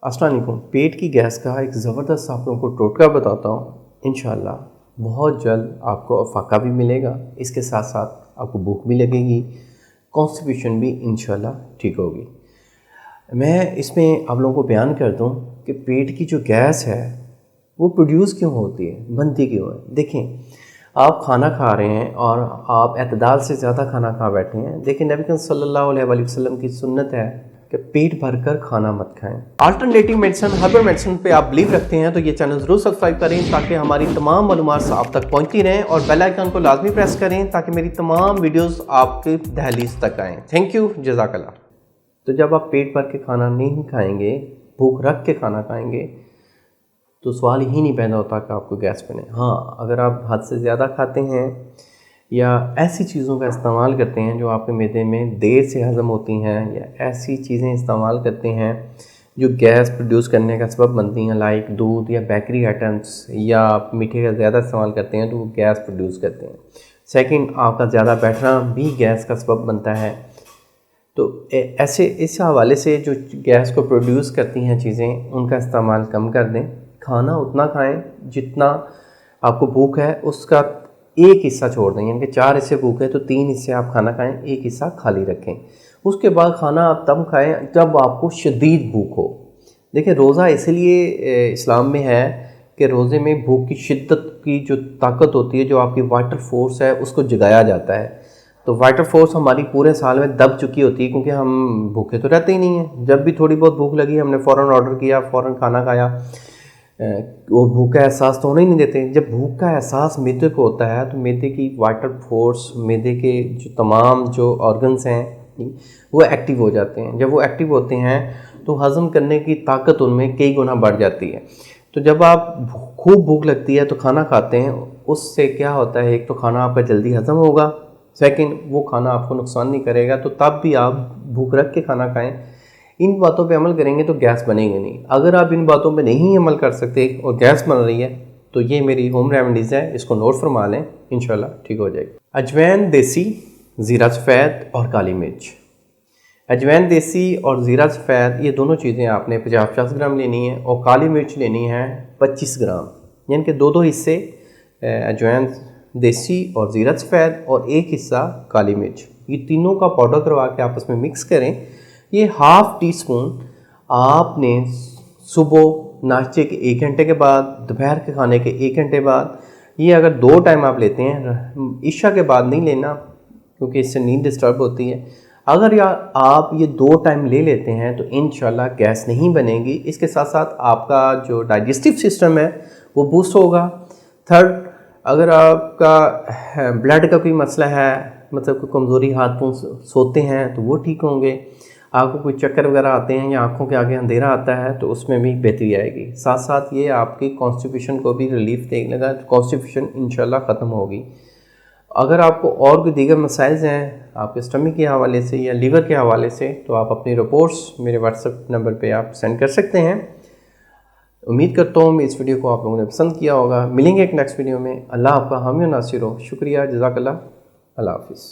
अस्सलाम वालेकुम। पेट की गैस का एक ज़बरदस्त आप लोगों को टोटका बताता हूँ। इंशाल्लाह बहुत जल्द आपको अफाका भी मिलेगा, इसके साथ साथ आपको भूख भी लगेगी, कॉन्स्टिपेशन भी इंशाल्लाह ठीक होगी। मैं इसमें आप लोगों को बयान कर दूँ कि पेट की जो गैस है वो प्रोड्यूस क्यों होती है, बनती क्यों है। देखें, आप खाना खा रहे हैं और आप एतदाल से ज़्यादा खाना खा बैठे हैं। देखिए, नबी सल्लल्लाहु अलैहि वसल्लम की सुन्नत है कि पेट भरकर खाना मत खाएं। अल्टरनेटिव मेडिसिन, हर्बल मेडिसिन पे आप बिलीव रखते हैं तो ये चैनल ज़रूर सब्सक्राइब करें ताकि हमारी तमाम मालूमात आप तक पहुंचती रहें, और बेल आइकन को लाजमी प्रेस करें ताकि मेरी तमाम वीडियोस आपके दहलीज तक आएँ। थैंक यू, जज़ाकल्लाह। तो जब आप पेट भर के खाना नहीं खाएंगे, भूख रख के खाना खाएंगे, तो सवाल ही नहीं पैदा होता कि आपको गैस बने। हाँ, अगर आप हद से ज़्यादा खाते हैं या ऐसी चीज़ों का इस्तेमाल करते हैं जो आपके मैदे में देर से हज़म होती हैं, या ऐसी चीज़ें इस्तेमाल करते हैं जो गैस प्रोड्यूस करने का सबब बनती हैं, लाइक दूध या बेकरी आइटम्स, या आप मीठे का ज़्यादा इस्तेमाल करते हैं तो वो गैस प्रोड्यूस करते हैं। सेकंड, आपका ज़्यादा बैठना भी गैस का सबब बनता है। तो ऐसे इस हवाले से जो गैस को प्रोड्यूस करती हैं चीज़ें, उनका इस्तेमाल कम कर दें। खाना उतना खाएं जितना आपको भूख है, उसका एक हिस्सा छोड़ दें। यानी कि 4 हिस्से भूख है तो 3 हिस्से आप खाना खाएं, एक हिस्सा खाली रखें। उसके बाद खाना आप तब खाएं जब आपको शदीद भूख हो। देखिए, रोज़ा इसलिए इस्लाम में है कि रोज़े में भूख की शिद्दत की जो ताकत होती है, जो आपकी वाइटल फोर्स है, उसको जगाया जाता है। तो वाइटल फोर्स हमारी पूरे साल में दब चुकी होती है, क्योंकि हम भूखे तो रहते ही नहीं हैं। जब भी थोड़ी बहुत भूख लगी, हमने फ़ौरन ऑर्डर किया, फ़ौरन खाना खाया। वो भूख का एहसास तो होने ही नहीं देते। जब भूख का एहसास मैदे को होता है तो मैदे की वाइटल फोर्स, मैदे के जो तमाम जो ऑर्गन्स हैं वो एक्टिव हो जाते हैं। जब वो एक्टिव होते हैं तो हज़म करने की ताकत उनमें कई गुना बढ़ जाती है। तो जब आप खूब भूख लगती है तो खाना खाते हैं, उससे क्या होता है, एक तो खाना आपका जल्दी हज़म होगा, सेकंड वो खाना आपको नुकसान नहीं करेगा। तो तब भी आप भूख रख के खाना खाएं। इन बातों पे अमल करेंगे तो गैस बनेगी नहीं। अगर आप इन बातों पे नहीं अमल कर सकते और गैस बन रही है तो ये मेरी होम रेमेडीज़ है, इसको नोट फरमा लें, इंशाल्लाह ठीक हो जाएगी। अजवैन देसी, ज़ीरा सफ़ेद और काली मिर्च। अजवैन देसी और ज़ीरा सफ़ेद, ये दोनों चीज़ें आपने 50-50 ग्राम लेनी है, और काली मिर्च लेनी है 25 ग्राम। यानी कि 2-2 हिस्से अजवैन देसी और ज़ीरा सफ़ेद और एक हिस्सा काली मिर्च। ये तीनों का पाउडर करवा के आपस में मिक्स करें। ये हाफ़ टी स्पून आपने सुबह नाश्ते के 1 घंटे के बाद, दोपहर के खाने के 1 घंटे बाद, ये अगर 2 टाइम आप लेते हैं, इशा के बाद नहीं लेना क्योंकि इससे नींद डिस्टर्ब होती है। अगर आप ये 2 टाइम ले लेते हैं तो इंशाल्लाह गैस नहीं बनेगी। इसके साथ साथ आपका जो डाइजेस्टिव सिस्टम है वो बूस्ट होगा। थर्ड, अगर आपका ब्लड का कोई मसला है, मतलब कोई कमज़ोरी, हाथ पाँव सोते हैं, तो वो ठीक होंगे। आपको कोई चक्कर वगैरह आते हैं या आँखों के आगे अंधेरा आता है तो उसमें भी बेहतरी आएगी। साथ साथ ये आपकी कॉन्स्टिपेशन को भी रिलीफ देगा, कॉन्स्टिपेशन इंशाल्लाह ख़त्म होगी। अगर आपको और कोई दीगर मसाइल हैं आपके स्टमक के हवाले से या लीवर के हवाले से, तो आप अपनी रिपोर्ट्स मेरे व्हाट्सएप नंबर पे आप सेंड कर सकते हैं। उम्मीद करता हूँ इस वीडियो को आप लोगों ने पसंद किया होगा। मिलेंगे एक नेक्स्ट वीडियो में। अल्लाह आपका हामी और नासिर हो। शुक्रिया, जज़ाकल्लाह, अल्लाह हाफ़िज़।